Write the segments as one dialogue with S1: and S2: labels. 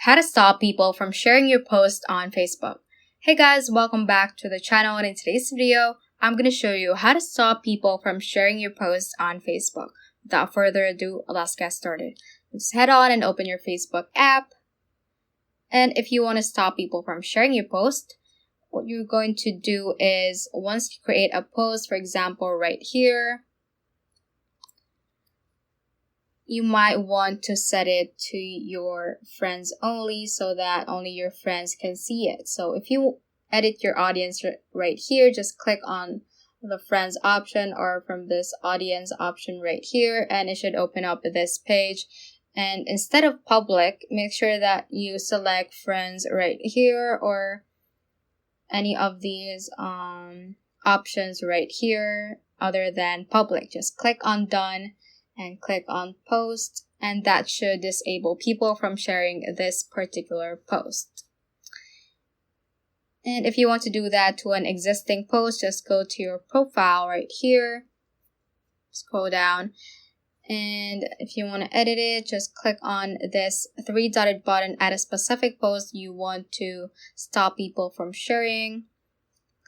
S1: how to stop people from sharing your post on Facebook. Hey guys, welcome back to the channel, and in today's video, I'm going to show you how to stop people from sharing your post on Facebook. Without further ado, let's get started. Just head on and open your Facebook app. And if you want to stop people from sharing your post, what you're going to do is once you create a post, for example, right here, you might want to set it to your friends only so that only your friends can see it. So if you edit your audience right here, just click on the friends option or from this audience option right here, and it should open up this page. And instead of public, make sure that you select friends right here or any of these options right here other than public. Just click on done and click on post, and that should disable people from sharing this particular post. And if you want to do that to an existing post, just go to your profile right here, scroll down, and if you want to edit it, just click on this three-dotted button at a specific post you want to stop people from sharing.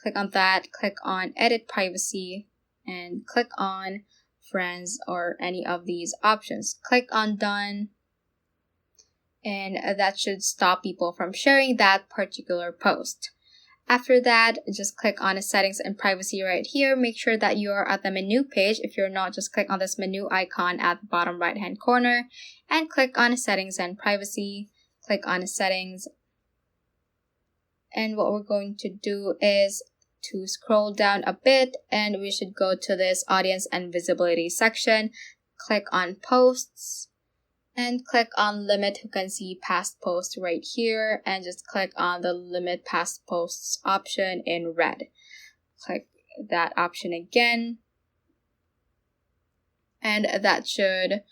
S1: Click on that, click on edit privacy, and click on friends or any of these options. Click on done, and that should stop people from sharing that particular post. After that, just click on the settings and privacy right here. Make sure that you are at the menu page. If you're not, just click on this menu icon at the bottom right hand corner and click on settings and privacy. Click on settings, and what we're going to do is to scroll down a bit, and we should go to this audience and visibility section. Click on posts and click on limit who can see past posts right here, and just click on the limit past posts option in red. Click that option again, and that should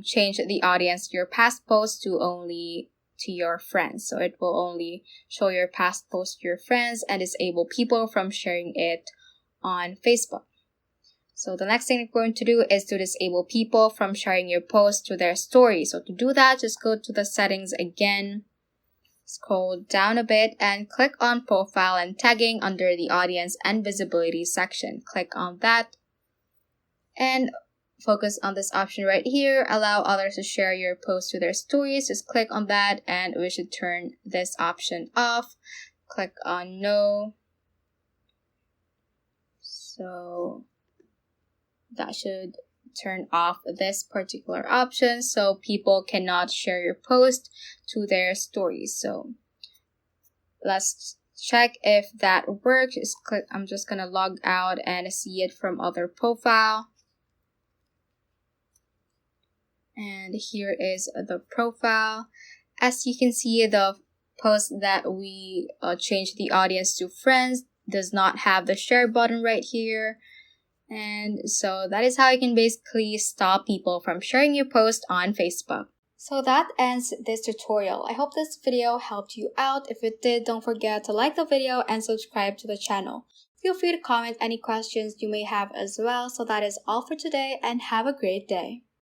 S1: change the audience, your past posts to only to your friends. So it will only show your past posts to your friends and disable people from sharing it on Facebook. So the next thing we're going to do is to disable people from sharing your post to their story. So to do that, just go to the settings again, scroll down a bit, and click on profile and tagging under the audience and visibility section. Click on that and focus on this option right here, allow others to share your post to their stories. Just click on that, and we should turn this option off. Click on no. So that should turn off this particular option so people cannot share your post to their stories. So let's check if that works. I'm just gonna log out and see it from other profile. And here is the profile. As you can see, the post that we changed the audience to friends does not have the share button right here. And so that is how you can basically stop people from sharing your post on Facebook. So that ends this tutorial. I hope this video helped you out. If it did, don't forget to like the video and subscribe to the channel. Feel free to comment any questions you may have as well. So that is all for today, and have a great day.